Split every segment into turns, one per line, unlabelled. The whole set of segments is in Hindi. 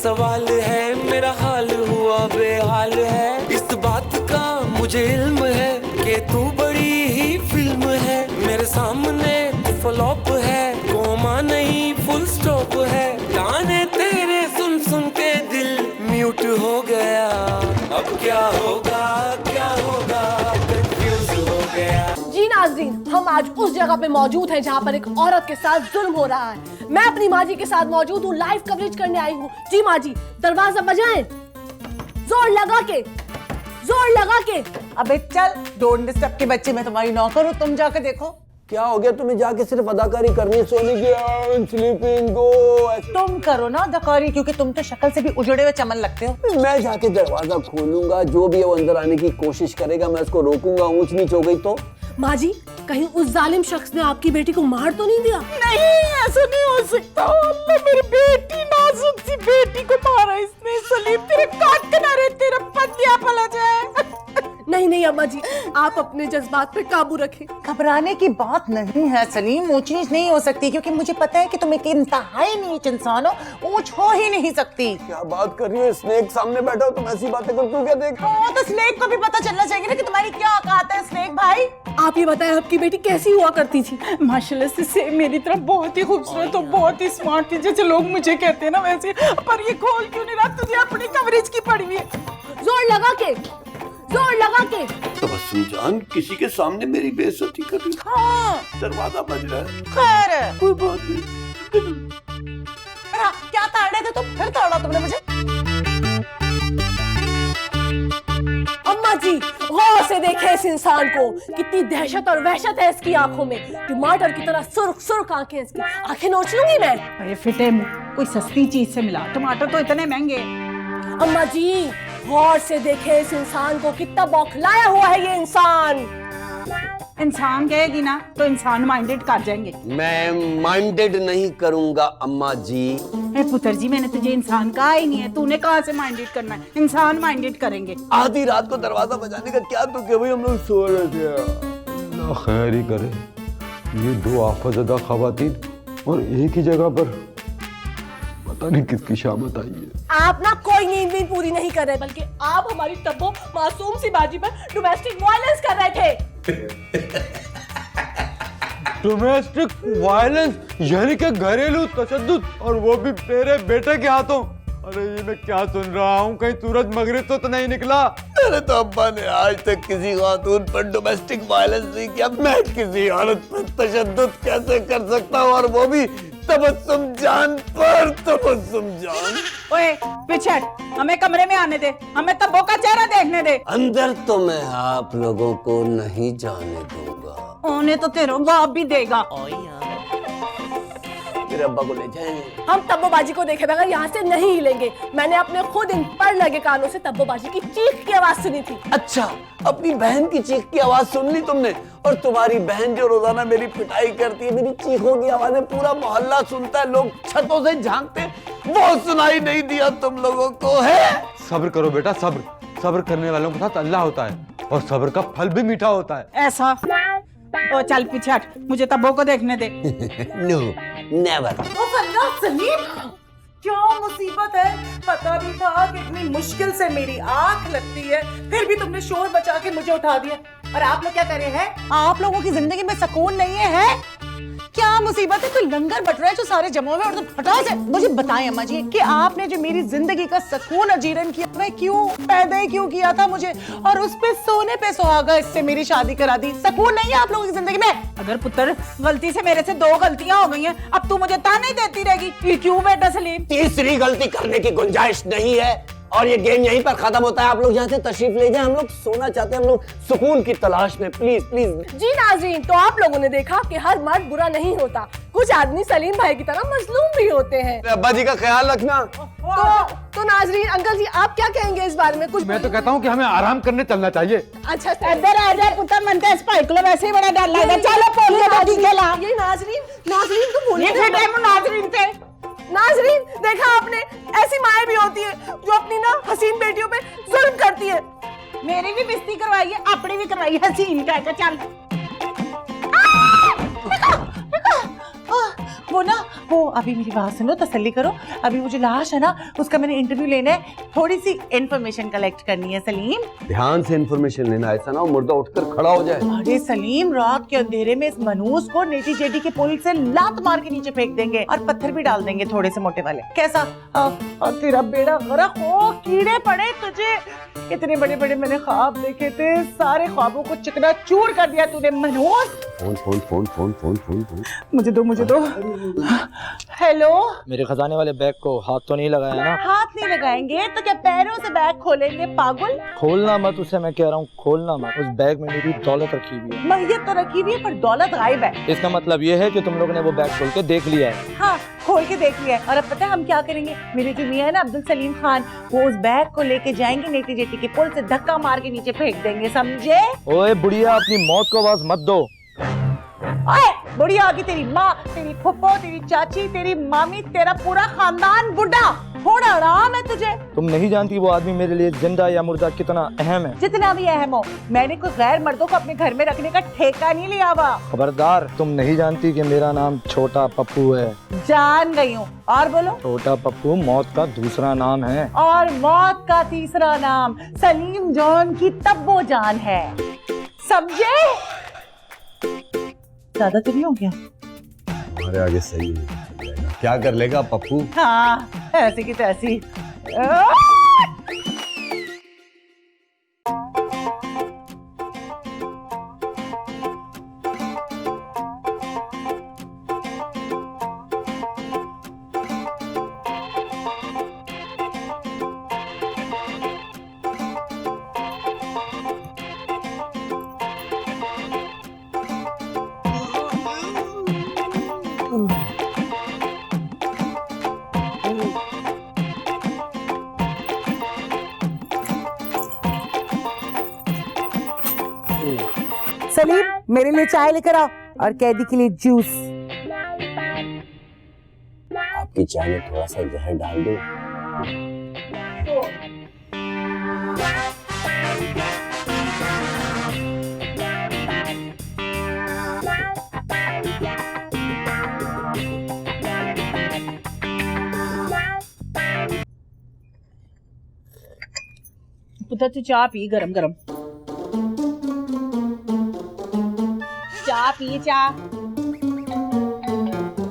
सवाल है, मेरा हाल हुआ बेहाल है। इस बात का मुझे इल्म है कि तू बड़ी ही फिल्म है। मेरे सामने फ्लॉप है, कोमा नहीं फुल स्टॉप है। गाने तेरे सुन सुन के दिल म्यूट हो गया। अब क्या होगा कंफ्यूज हो गया।
जी नाज़रीन, हम आज उस जगह पे मौजूद हैं जहाँ पर एक औरत के साथ जुल्म हो रहा है। मैं अपनी माँ जी के साथ मौजूद हूँ, लाइव कवरेज करने आई हूँ। जी माँ जी, दरवाजा बजाएं, जोर लगा के।
अबे चल, डोंट डिस्टर्ब के बच्चे, मैं तुम्हारी नौकर हूँ, तुम जाकर देखो।
क्या हो गया तुम्हें? जाके सिर्फ अदाकारी करनी है, सोने की स्लीपिंग गो।
तुम करो ना अदाकारी, क्योंकि तुम तो शक्ल से भी उजड़े हुए चमन लगते हो।
मैं जाके दरवाजा खोलूंगा, जो भी है वो अंदर आने की कोशिश करेगा, मैं उसको रोकूंगा। ऊंच नीच हो गई तो
माँ जी, कहीं उस जालिम शख्स ने आपकी बेटी को मार तो नहीं दिया?
नहीं, ऐसा नहीं हो सकता। अल्लाह, मेरी बेटी, नाजुक सी बेटी को मारा इसने। सलीम, तेरे काट के ना रे, तेरा पतिया पला जाए।
नहीं अम्मा जी, आप अपने जज्बात पे काबू रखें।
घबराने की बात नहीं है सलीम, ऊंच नीच नहीं हो सकती, क्योंकि मुझे पता है कि तुम एक इंतहाई नीच इंसान हो, ऊंच हो ही नहीं सकती।
क्या बात कर रही हो? स्नेक सामने बैठा हो, तुम ऐसी बातें कर, तू क्या देख?
तो स्नेक को भी पता चलना चाहिए ना कि तुम्हारी क्या औकात है। स्नेक भाई,
आप ये बताएं, आपकी बेटी कैसी हुआ करती थी?
माशाल्लाह से मेरी तरफ बहुत ही खूबसूरत और बहुत ही स्मार्ट थी, जैसे लोग मुझे कहते हैं ना वैसे। पर ये खोल क्यों नहीं रहा? तुझे अपनी कवरेज की पड़ी हुई है।
जोर लगा के।
तबस्सुम जान, किसी के सामने मेरी बेइज्जती कर रही।
हाँ,
दरवाजा बज रहा है।
खैर,
कोई बात नहीं।
क्या ताड़ रहे थे तुम? फिर ताड़ा तुमने मुझे।
अम्मा जी, गौर से देखें इस इंसान को, कितनी दहशत और वहशत है इसकी आंखों में। टमाटर की तरह सुर्ख आंखें इसकी। आंखें नोच लूंगी मैं।
अरे फिटे मुंह, कोई सस्ती चीज से मिला, टमाटर तो इतने महंगे।
अम्मा जी, गौर से देखें इस इंसान को, कितना बौखलाया हुआ है ये इंसान।
इंसान कहेगी ना तो इंसान माइंडेड कर जाएंगे।
मैं माइंडेड नहीं करूंगा अम्मा जी।
ए पुत्र जी, मैंने तुझे इंसान कहा ही नहीं है, तूने कहाँ से माइंडेड करना है? इंसान माइंडेड करेंगे।
आधी रात को दरवाजा बजाने का क्या तो क्या भाई, हम लोग सो रहे थे।
अल्लाह खैर ही करे। ये दो आफतज़दा खवातीन और एक ही जगह पर, पता नहीं किसकी शामत आई है।
आप ना कोई नींद पूरी नहीं कर रहे, बल्कि आप हमारी तब्बो मासूम सी बाजी पर डोमेस्टिक वायलेंस कर रहे थे।
डोमेस्टिक वायलेंस यानी कि घरेलू तशद्दुद, और वो भी मेरे बेटे के हाथों। अरे ये मैं क्या सुन रहा हूँ? कहीं सूरज मगरिब तो नहीं निकला?
अरे तो अब्बा ने आज तक किसी खातून पर डोमेस्टिक वायलेंस नहीं किया, मैं किसी औरत पर तशद्दुद कैसे कर सकता हूँ, और वो भी तबस्सुम जान पर। तबस्सुम जान,
ओए पीछे, हमें कमरे में आने दे, हमें तब्बो का चेहरा देखने दे।
अंदर तो मैं आप लोगों को नहीं जाने दूंगा।
उन्हें तो तेरा बाप भी देगा।
मेरे अब्बा को ले जाएंगे।
हम तब्बोबाजी को देखे बगैर यहाँ से नहीं हिलेंगे। मैंने अपने खुद इन पर लगे कानों से तब्बोबाजी की चीख की आवाज सुनी थी।
अच्छा, अपनी बहन की चीख की आवाज सुन ली तुमने? और तुम्हारी बहन जो रोजाना मेरी पिटाई करती है, मेरी चीखों की आवाजें पूरा मोहल्ला सुनता है, लोग छतों से झांकते, वो सुनाई नहीं दिया तुम लोगों को? है
सब्र करो बेटा, सब्र करने वालों के साथ अल्लाह होता है, और सब्र का फल भी मीठा होता है।
ऐसा? ओ चल पीछे हट, मुझे तब्बो को देखने दे।
No, never.
सलीम, क्या मुसीबत है? पता भी था कि इतनी मुश्किल से मेरी आंख लगती है, फिर भी तुमने शोर बचा के मुझे उठा दिया। और आप लोग क्या कर रहे हैं? आप लोगों की जिंदगी में सुकून नहीं है? क्या मुसीबत है? कोई लंगर बट रहा है जो सारे जमा हुए, और तुम हटाओ से। मुझे बताएं अम्मा जी कि आपने जो मेरी जिंदगी का सुकून अजीरन किया, मैं क्यों पैदा ही क्यों किया था मुझे, और उस पे सोने पे सुहागा इससे मेरी शादी करा दी। सुकून नहीं है आप लोगों की जिंदगी में?
अगर पुत्र गलती से मेरे से दो गलतियां हो गई हैं, अब तू मुझे ताने देती रहेगी? ये क्यों बेटा सलीम?
तीसरी गलती करने की गुंजाइश नहीं है, और ये गेम यहीं पर खत्म होता है। आप लोग यहाँ से तशरीफ ले जाएं, हम लोग सोना चाहते हैं, हम लोग सुकून की तलाश में। Please please.
जी नाज़रीन, तो आप लोगों ने देखा कि हर मर्द बुरा नहीं होता, कुछ आदमी सलीम भाई की तरह मजलूम भी होते हैं।
अब्बा जी का ख्याल रखना।
तो नाज़रीन, अंकल जी आप क्या कहेंगे इस बारे में? कुछ
मैं तो कहता हूँ कि हमें आराम करने चलना चाहिए।
अच्छा,
इधर आ जा पुत्र, मन का स्पाइक को वैसे ही बड़ा डर लगता। चलो पोलियो दादी खेला।
ये नाज़रीन तो बोलिए।
ये फिटे मुंह नाज़रीन थे।
नाज़रीन, देखा आपने, ऐसी माएं भी होती है जो अपनी ना हसीन बेटियों पे जुल्म करती है।
मेरी भी बेइज्जती करवाई है, अपनी भी करवाई है, हसीन कहकर। चल
वो अभी मेरी बात सुनो, तसल्ली करो। अभी वो जो लाश है ना, उसका मैंने इंटरव्यू लेना है, थोड़ी सी इंफॉर्मेशन कलेक्ट करनी है सलीम।
ध्यान से इंफॉर्मेशन लेना, ऐसा ना हो मुर्दा उठकर खड़ा हो जाए।
अरे सलीम, रात के अंधेरे में इस मनूस को नेटी जेटी के पुल से लात मार के नीचे फेंक देंगे और पत्थर भी डाल देंगे थोड़े से मोटे वाले। कैसा? और तेरा बेड़ा गर्क हो, कीड़े पड़े तुझे। इतने बड़े बड़े मैंने ख्वाब देखे थे, सारे ख्वाबों को चकनाचूर कर दिया तूने मनूस।
Phone phone phone phone phone phone phone.
मुझे दो। हेलो,
मेरे खजाने वाले बैग को हाथ तो नहीं लगाया ना?
हाथ नहीं लगाएंगे तो क्या पैरों से बैग खोलेंगे पागल?
खोलना मत उसे, मैं कह रहा हूँ खोलना मत। उस बैग में मेरी दौलत रखी हुई है।
मैयत तो रखी हुई है पर दौलत गायब है।
इसका मतलब ये है कि तुम लोगों ने वो बैग खोल के देख लिया है।
हाँ, खोल के देख लिया है। और अब पता है हम क्या करेंगे? मेरे जो मियां है ना अब्दुल सलीम खान, वो उस बैग को लेके जाएंगे नेटी जेटी के पुल से धक्का मार के नीचे फेंक देंगे, समझे?
ओए बुढ़िया, अपनी मौत को आवाज मत दो।
ओए बुढ़िया आ गई तेरी माँ, तेरी फुप्पो, तेरी चाची, तेरी मामी, तेरा पूरा खानदान बुढ़ा। थोड़ा आराम है तुझे।
तुम नहीं जानती वो आदमी मेरे लिए जिंदा या मुर्दा कितना अहम है।
जितना भी अहम हो, मैंने कोई गैर मर्दों को अपने घर में रखने का ठेका नहीं लिया हुआ।
खबरदार, तुम नहीं जानती कि मेरा नाम छोटा पप्पू है।
जान गई हूँ। और बोलो।
छोटा पप्पू मौत का दूसरा नाम है।
और मौत का तीसरा नाम सलीम जॉन की तब्बो जान है, समझे? ज्यादा तो नहीं हो गया?
हमारे आगे सही है, क्या कर लेगा पप्पू?
हाँ, ऐसी की तैसी। सलीम, मेरे लिए चाय लेकर आओ और कैदी के लिए जूस।
आपकी चाय में थोड़ा सा जहर डाल दो।
पुत्र तू चाय पी, गरम गरम चाय पी।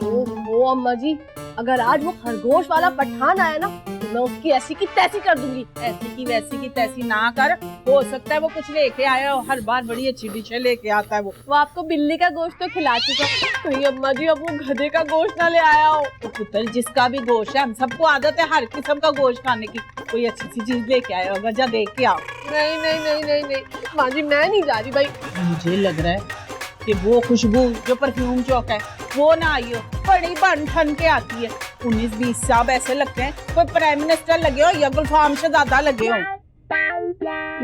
ओहो अम्मा जी, अगर आज वो खरगोश वाला पठान आया ना तो मैं उसकी ऐसी की तैसी कर दूंगी।
ऐसी की वैसी की तैसी ना कर, हो सकता है वो कुछ लेके आया हो, हर बार बड़ी अच्छी डिशें लेके आता है वो
आपको बिल्ली का गोश्त तो खिला चुका, नहीं अम्मा जी अब वो गधे का गोश्त ना ले आया हो।
तो पुत्र जिसका भी गोश्त है, हम सबको आदत है हर किस्म का गोश्त खाने की, कोई अच्छी सी चीज लेके आया हो, वजह देख के आओ।
नहीं नहीं नहीं नहीं नहीं अम्मा जी, मैं नहीं जा रही भाई।
मुझे लग रहा है कि वो खुशबू जो परफ्यूम चौक है वो ना आई हो, बड़ी बन ठन के आती है। 19-20 साहब ऐसे लगते हैं कोई प्राइम मिनिस्टर लगे हो या गुलफाम शहजादा लगे हो।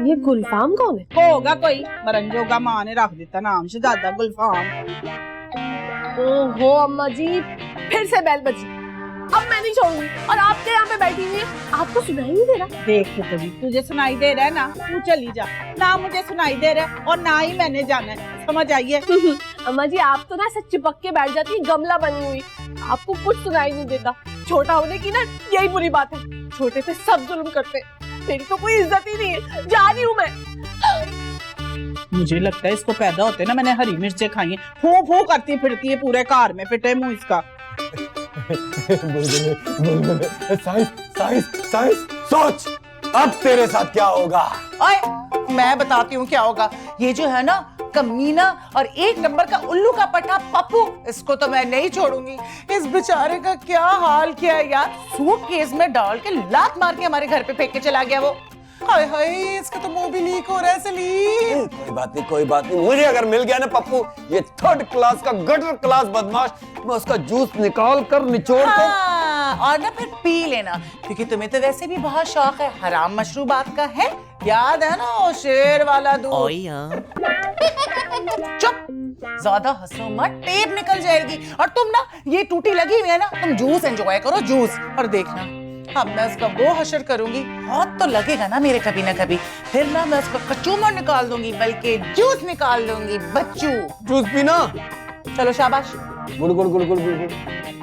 ये गुलफाम कौन है?
होगा कोई मरंजोगा, माँ ने रख देता नाम शहजादा गुलफाम।
ओहो अम्मा जी, फिर से बेल बजी। अब मैं नहीं छोड़ूंगी और आपके यहाँ पे बैठी हुई है, आपको सुनाई नहीं दे रहा?
देख के तुझे तुझे सुनाई दे रहा है ना, तू चली जा ना, मुझे सुनाई दे रहा है और ना ही मैंने जाना है, समझ आई है?
अम्मा जी आप तो ना ऐसे चिपक के बैठ जाती है गमला बनी हुई, आपको कुछ सुनाई नहीं देता। छोटा होने की ना यही बुरी बात है, छोटे पे सब जुल्म करते, मेरी तो कोई इज्जत ही नहीं है, जा रही हूँ मैं।
मुझे लगता है इसको पैदा होते ना मैंने हरी मिर्चें खाई हैं, फू फू करती फिरती है पूरे कार में, पिटे मुंह इसका।
साइंस सोच, अब तेरे साथ क्या होगा?
ओए, मैं बताती हूँ क्या होगा। ये जो है ना कमीना और एक नंबर का उल्लू का पट्टा पप्पू, इसको तो मैं नहीं छोड़ूंगी। इस बेचारे का क्या हाल किया है यार, सूटकेस में डाल के लात मार के हमारे घर पे फेंक के चला गया वो। हाय हाय, इसका तो मुंह भी लीक हो रहा है सलीम।
कोई बात नहीं, मुझे अगर मिल गया ना पप्पू ये 3rd क्लास का गटर क्लास बदमाश, मैं उसका जूस निकाल कर निचोड़ कर
और ना फिर पी लेना, क्योंकि तुम्हें तो वैसे भी बहुत शौक है हराम मशरूबात का, है याद है ना वो शेर वाला दूध। चुप, ज्यादा हंसो मत, टेप निकल जाएगी। और तुम ना ये टूटी लगी हुई है ना, तुम जूस एंजॉय करो जूस, और देखना अब मैं उसका वो हशर करूंगी, हाथ तो लगेगा ना मेरे कभी ना कभी, फिर ना मैं उसका कचूमर निकाल दूंगी, बल्कि जूस निकाल दूंगी बच्चू।
जूस पीना।
चलो शाबाश।
गुड़ गुड़ गुड़ गुड़ गुड़ गुड़।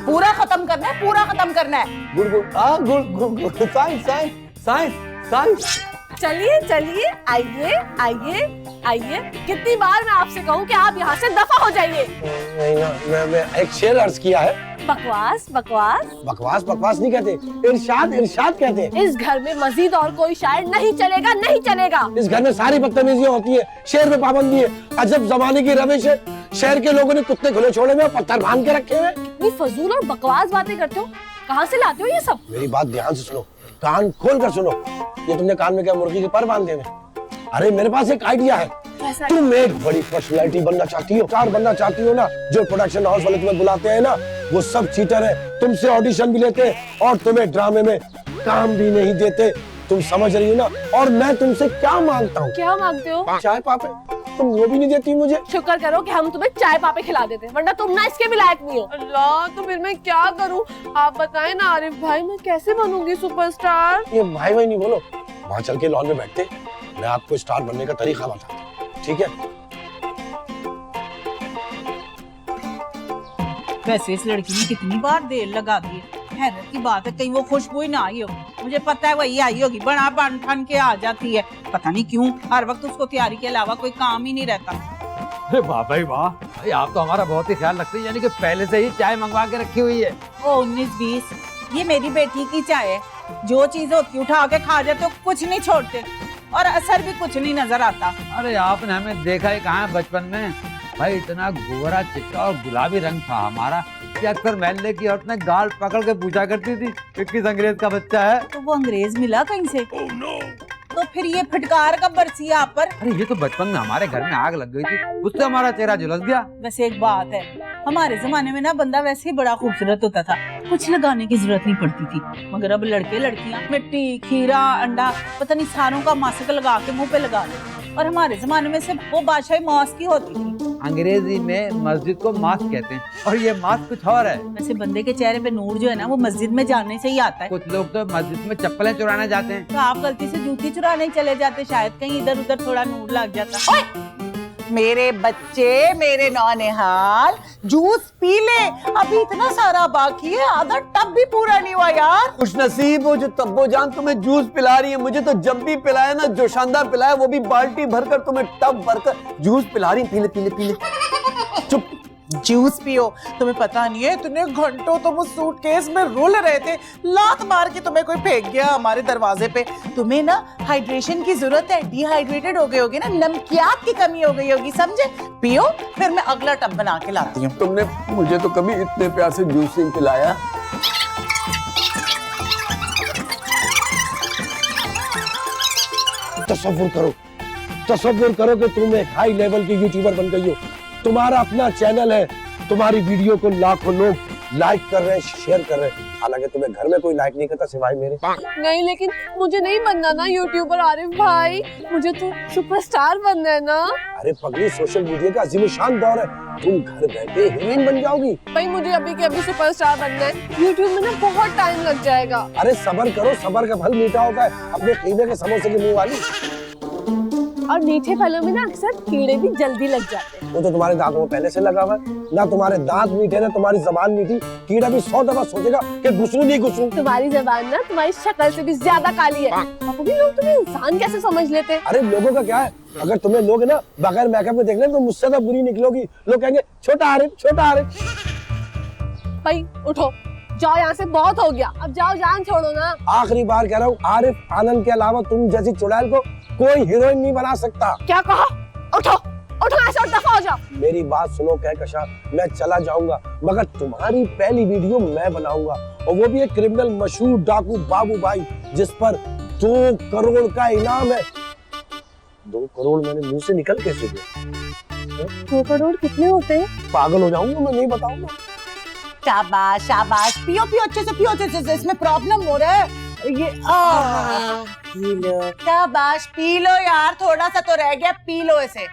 पूरा खत्म करना है, पूरा खत्म करना है।
Good good good good good science science science science.
चलिए चलिए, आइए आइए आइए। कितनी बार मैं आपसे कहूँ कि आप यहाँ से दफा हो जाइए।
नहीं ना, मैं एक शेर अर्ज किया है।
बकवास बकवास
बकवास बकवास नहीं कहते, इरशाद इरशाद कहते हैं।
इस घर में मजीद और कोई शायर नहीं चलेगा, नहीं चलेगा।
इस घर में सारी बदतमीजियां होती है, शेर में पाबंदी है। अजब जमाने की रविश है। शहर के लोगों ने कुत्ते खुले छोड़े हुए, पत्थर बांध के रखे हुए।
इतनी फजूल और बकवास बातें करते हो, कहाँ से लाते हो ये सब?
मेरी बात ध्यान से सुनो, कान खोल कर सुनो। ये तुमने कान में क्या मुर्गी के पर बांधे हुए? अरे मेरे पास एक आइडिया है। तुम एक बड़ी पर्सनैलिटी बनना चाहती हो, स्टार बनना चाहती हो ना। जो प्रोडक्शन हाउस वाले तुम्हें बुलाते हैं ना, वो सब चीटर है। तुमसे ऑडिशन भी लेते हैं और तुम्हें ड्रामे में काम भी नहीं देते। तुम समझ रही हो ना? और मैं तुमसे क्या मांगता हूँ?
क्या मांगते हो?
चाय पापे। तुम वो भी नहीं देती मुझे।
शुक्र करो कि हम तुम्हें चाय पापे खिला देते, वरना तुम ना इसके भी लायक नहीं हो। अल्लाह, तो फिर मैं क्या करूं? आप बताएं ना आरिफ भाई, मैं कैसे बनूंगी सुपरस्टार?
ये भाई भाई नहीं बोलो, वहाँ चल के लॉन में बैठते, मैं आपको स्टार बनने का तरीका बताता हूँ, ठीक है?
वैसे इस लड़की ने कितनी बार देर लगा दी है। हैरत की बात है, कहीं वो खुशबू ही ना आई हो। मुझे पता है वही आई होगी, बना बन ठन के आ जाती है। पता नहीं क्यों हर वक्त उसको तैयारी के अलावा कोई काम ही नहीं रहता।
अरे वाह भाई वाह, भाई आप तो हमारा बहुत ही ख्याल रखते हैं, यानी कि पहले से ही चाय मंगवा के रखी हुई है।
ओ 19-20, ये मेरी बेटी की चाय है। जो चीज होती उठा के खा जाते हो, कुछ नहीं छोड़ते और असर भी कुछ नहीं नजर आता।
अरे आपने हमें देखा ही कहाँ है बचपन में भाई, इतना गोरा चिट्टा और गुलाबी रंग था हमारा कि अक्सर महल्ले की औरतें गाल पकड़ के पूछा करती थी कि किस अंग्रेज का बच्चा है।
तो वो अंग्रेज मिला कहीं से? तो फिर ये फटकार कब बरसी आप पर?
अरे ये तो बचपन में हमारे घर में आग लग गई थी, उससे हमारा चेहरा झुलस गया।
वैसे एक बात है, हमारे जमाने में ना बंदा वैसे ही बड़ा खूबसूरत होता था, कुछ लगाने की जरूरत नहीं पड़ती थी। मगर अब लड़के लड़कियां मिट्टी, खीरा, अंडा, पता नहीं सारों का मास्क लगा के मुंह पे लगा दे। और हमारे जमाने में सिर्फ वो बादशाही मास्क की होती थी।
अंग्रेजी में मस्जिद को मास्क कहते हैं और ये मास्क कुछ और है।
वैसे बंदे के चेहरे पे नूर जो है ना, वो मस्जिद में जाने से ही आता है।
कुछ लोग तो मस्जिद में चप्पलें चुराने जाते हैं।
तो आप गलती से जूती चुराने चले जाते, शायद कहीं इधर उधर थोड़ा नूर लग जाता।
मेरे बच्चे, मेरे नौनिहाल, जूस पी ले, अभी इतना सारा बाकी है, आधा टब भी पूरा नहीं हुआ यार।
खुश नसीब हो जो तब्बो जान तुम्हें जूस पिला रही है। मुझे तो जब भी पिलाया ना, जो शानदार पिलाया, वो भी बाल्टी भरकर, तुम्हें टब भरकर जूस पिला रही। पीले पीले पीले, चुप।
जूस पियो। तुम्हें पता नहीं है, इतने घंटों तुम उस सूटकेस में रुल रहे थे, लात मार के तुम्हें कोई फेंक गया हमारे दरवाजे पे। तुम्हें ना हाइड्रेशन की जरूरत है, डिहाइड्रेटेड हो गए होगे ना, नमकियात की कमी हो गई होगी, समझे? पियो, फिर मैं अगला टब बना के लाती हूँ।
तुमने मुझे तो कभी इतने प्यार से जूस नहीं पिलाया। तसव्वुर करो कि तुम एक हाई लेवल की यूट्यूबर बन गई हो। तुम्हारा अपना चैनल है, तुम्हारी वीडियो को लाखों लोग लाइक कर रहे हैं, शेयर कर रहे हैं। हालांकि तुम्हें घर में कोई लाइक नहीं करता सिवाय मेरे।
नहीं, लेकिन मुझे नहीं बनना ना यूट्यूबर आरिफ भाई, मुझे तो सुपरस्टार बनना है ना।
अरे पगली, सोशल मीडिया का अजीम दौर है, तुम घर बैठे हीरोइन बन जाओगी।
भाई मुझे अभी के अभी सुपरस्टार बनना है, यूट्यूब में ना बहुत टाइम लग जाएगा।
अरे सब्र करो, सब्र का फल मीठा होता है। अपने कीड़े के समोसे के मुंह वाली।
और मीठे फलों में ना अक्सर कीड़े भी जल्दी लग जाते हैं।
वो तो तुम्हारे दांतों में पहले से लगा हुआ है ना। तुम्हारे दांत मीठे ना तुम्हारी जबान मीठी। कीड़ा भी 100 दफा सोचेगा कि घुसूं नहीं घुसूं।
तुम्हारी जबान ना तुम्हारी शक्ल से भी ज्यादा काली है। अभी लोग तुम्हें इंसान कैसे समझ लेते हैं?
अरे लोगों का क्या है, अगर तुम्हें लोग ना बगैर मेकअप में देख ले तो मुझसे तो बुरी निकलोगी। लोग कहेंगे छोटा आरिफ, छोटा आरिफ।
भाई उठो, जाओ यहाँ से, बहुत हो गया, अब जाओ, जान छोड़ो ना।
आखिरी बार कह रहा हूँ, आरिफ आनंद के अलावा तुम जैसी चुड़ैल को कोई हीरोइन नहीं बना सकता।
क्या कहा? उठो उठो, यहाँ से और दफा हो जाओ।
मेरी बात सुनो कहकशा, मैं चला जाऊंगा मगर तुम्हारी पहली वीडियो मैं बनाऊंगा, और वो भी एक क्रिमिनल मशहूर डाकू बाबू भाई, जिस पर 2 करोड़ का इनाम है। 2 करोड़ मैंने मुंह से निकल कैसे गया?
2 करोड़ कितने होते हैं?
पागल हो जाऊंगा मैं, नहीं बताऊंगा।
शाबाश शाबाश, पियो पियो, अच्छे से पियो, अच्छे से। इसमें प्रॉब्लम हो रहा है ये। पी लो, शाबाश, पी लो यार, थोड़ा सा तो रह गया, पी लो इसे।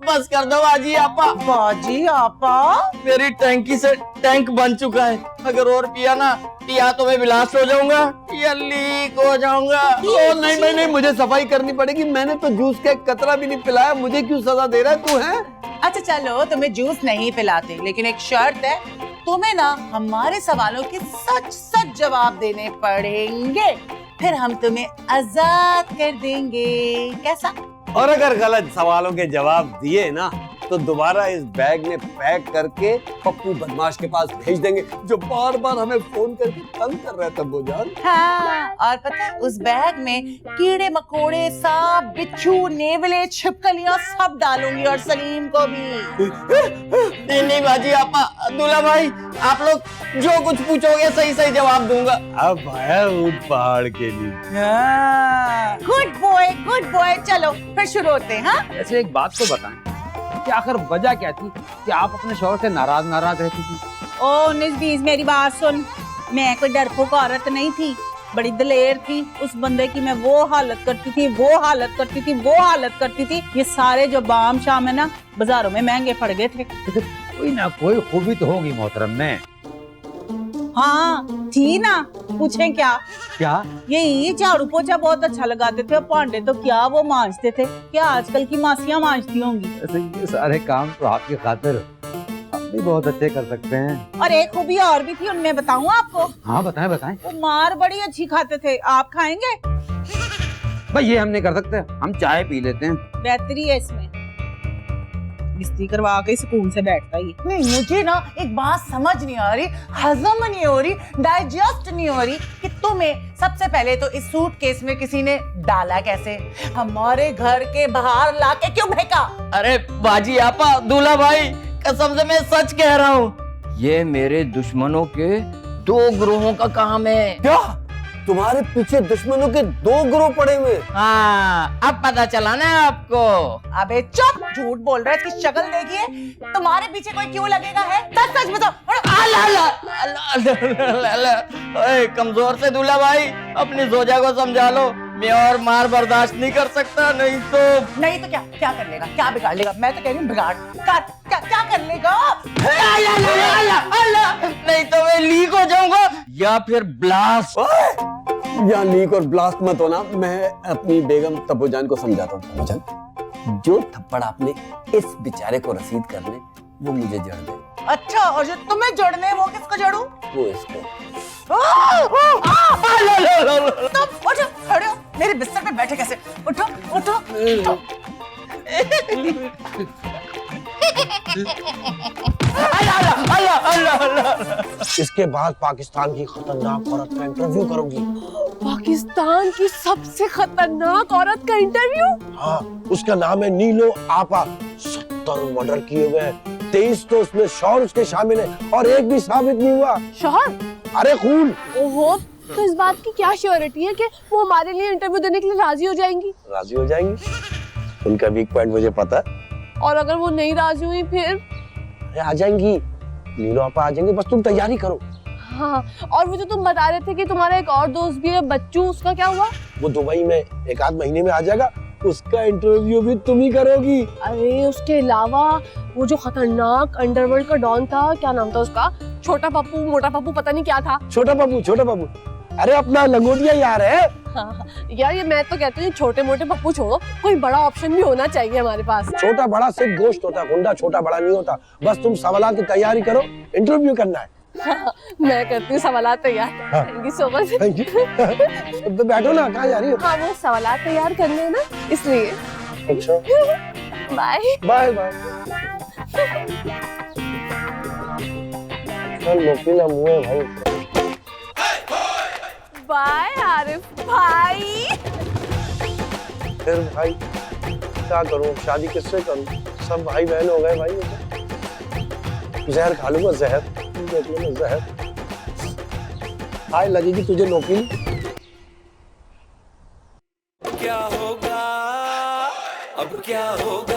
बस कर दो बाजी आपा।
बाजी आपा,
मेरी टैंकी से टैंक बन चुका है, अगर और पिया ना पिया तो मैं ब्लास्ट हो जाऊंगा या लीक हो जाऊंगा।
ओ नहीं, मुझे सफाई करनी पड़ेगी। मैंने तो जूस का एक कतरा भी नहीं पिलाया, मुझे क्यों सजा दे रहा है तू? है
अच्छा चलो, तुम्हें जूस नहीं पिलाते, लेकिन एक शर्त है, तुम्हें ना हमारे सवालों के सच सच जवाब देने पड़ेंगे, फिर हम तुम्हें आजाद कर देंगे। कैसा?
और अगर गलत सवालों के जवाब दिए ना तो दोबारा इस बैग में पैक करके पप्पू बदमाश के पास भेज देंगे, जो बार बार हमें फोन करके तंग कर रहा है तब्बू जान।
हाँ, और पता है उस बैग में कीड़े मकोड़े, सांप, बिच्छू, नेवले, छिपकलियां सब डालूंगी, और सलीम को भी।
नहीं बाजी आपा, दूल्हा भाई, आप लोग जो कुछ पूछोगे सही सही जवाब दूंगा।
अब आया ऊंट पहाड़ के लिए।
गुड बॉय, चलो फिर शुरू होते हैं। हाँ,
ऐसे एक बात तो बताएं कि आखिर वजह क्या थी कि आप अपने शौहर से नाराज रहती थी?
ओ 19-20 मेरी बात सुन, मैं कोई डरपोक औरत नहीं थी, बड़ी दलेर थी। उस बंदे की मैं वो हालत करती थी। ये सारे जो बाम शाम है ना बाजारों में महंगे पड़ गए थे।
कोई ना कोई खूबी तो होगी मोहतरम में।
हाँ थी ना, पूछें क्या? यही झाड़ू पोछा बहुत अच्छा लगाते थे, और पांडे तो क्या वो मांजते थे, क्या आजकल की मासियां मांजती होंगी।
ऐसे ये सारे काम तो आपकी खातिर हम भी बहुत अच्छे कर सकते हैं।
और एक खूबी और भी थी, उनमें बताऊं आपको?
हाँ बताएं।
वो मार बड़ी अच्छी खाते थे, आप खाएंगे?
भाई ये हम नहीं कर सकते, हम चाय पी लेते हैं।
बेहतरी है इसमें, बिस्ती करवा के सुकून से बैठता ही।
नहीं मुझे ना एक बात समझ नहीं आ रही, हजम नहीं हो रही, डाइजेस्ट नहीं हो रही कि तुम्हें सबसे पहले तो इस सूटकेस में किसी ने डाला कैसे, हमारे घर के बाहर लाके क्यों फेंका?
अरे बाजी आपा, दूल्हा भाई, कसम से मैं सच कह रहा हूँ, ये मेरे दुश्मनों के 2 ग्रोहों का काम है।
क्या तुम्हारे पीछे दुश्मनों के 2 ग्रोह पड़े हुए?
हाँ, अब पता चला ना आपको।
अबे चुप, झूठ बोल रहा है, इसकी शक्ल देखिए, तुम्हारे पीछे कोई क्यों लगेगा है? सच बताओ।
ओए कमजोर से दूल्हा भाई, अपनी जोजा को समझा लो, मैं और मार बर्दाश्त नहीं कर सकता। नहीं तो
क्या कर लेगा, क्या बिगाड़ लेगा? मैं तो कह रही हूँ बिगाड़ क्या कर लेगा?
नहीं तो मैं लीक हो जाऊंगा या फिर ब्लास्ट।
यहाँ लीक और ब्लास्ट मत होना, मैं अपनी बेगम तब्बूजान को समझाता हूँ। तब्बूजान, जो थप्पड़ आपने इस बेचारे को रसीद करने, वो मुझे जड़ दे।
अच्छा, और जो तुम्हें जड़ने वो किसको जड़ूं?
वो इसको।
तुम उठो, खड़े हो, मेरे बिस्तर पे बैठे कैसे? उठो।
इसके बाद पाकिस्तान की खतरनाक औरत का इंटरव्यू करूंगी।
पाकिस्तान की सबसे खतरनाक औरत का इंटरव्यू?
हाँ, उसका नाम है नीलो आपा। 70 मर्डर किए हुए हैं, 23 तो उसमें शौहर उसके शामिल है, और एक भी साबित नहीं हुआ।
शौहर?
अरे खून।
ओहो, तो इस बात की क्या श्योरिटी है कि वो हमारे लिए इंटरव्यू देने के लिए राजी हो जाएंगी?
राजी हो जाएंगी, उनका वीक पॉइंट मुझे पता है।
और अगर वो नहीं राजी हुई फिर?
अरे आ जाएंगी, नीलो आपा आ जाएंगे, बस तुम तैयारी करो।
हाँ, और वो जो तुम बता रहे थे कि तुम्हारा एक और दोस्त भी है बच्चू, उसका क्या हुआ?
वो दुबई में 1 आध महीने में आ जाएगा, उसका इंटरव्यू भी तुम ही करोगी।
अरे उसके अलावा वो जो खतरनाक अंडरवर्ल्ड का डॉन था, क्या नाम था उसका? छोटा पप्पू, मोटा पप्पू, पता नहीं क्या था।
छोटा पप्पू। अरे अपना लंगोटिया यार है।
हाँ, यार ये मैं तो कहती हूँ छोटे मोटे पप्पू छोड़ो, कोई बड़ा ऑप्शन भी होना चाहिए हमारे पास।
छोटा बड़ा सिर्फ गोश्त होता है, गुंडा छोटा बड़ा नहीं होता। बस तुम सवालात की तैयारी करो, इंटरव्यू करना है।
हाँ, मैं करती हूँ सवालात तैयार। Thank you so much.
Thank you. तो बैठो ना, कहाँ जा रही हो?
हाँ, वो सवालात तैयार करने हैं ना, इसलिए।
अच्छा,
बाय
बाय। नोकीला मुंह है भाई।
बाय आरिफ भाई।
फिर भाई क्या करूं, शादी किससे करूं? सब भाई बहन हो गए भाई। जहर खा लूंगा, जहर देख लो, जहर। हाय लगेगी तुझे नोकीली।
क्या होगा अब, क्या होगा?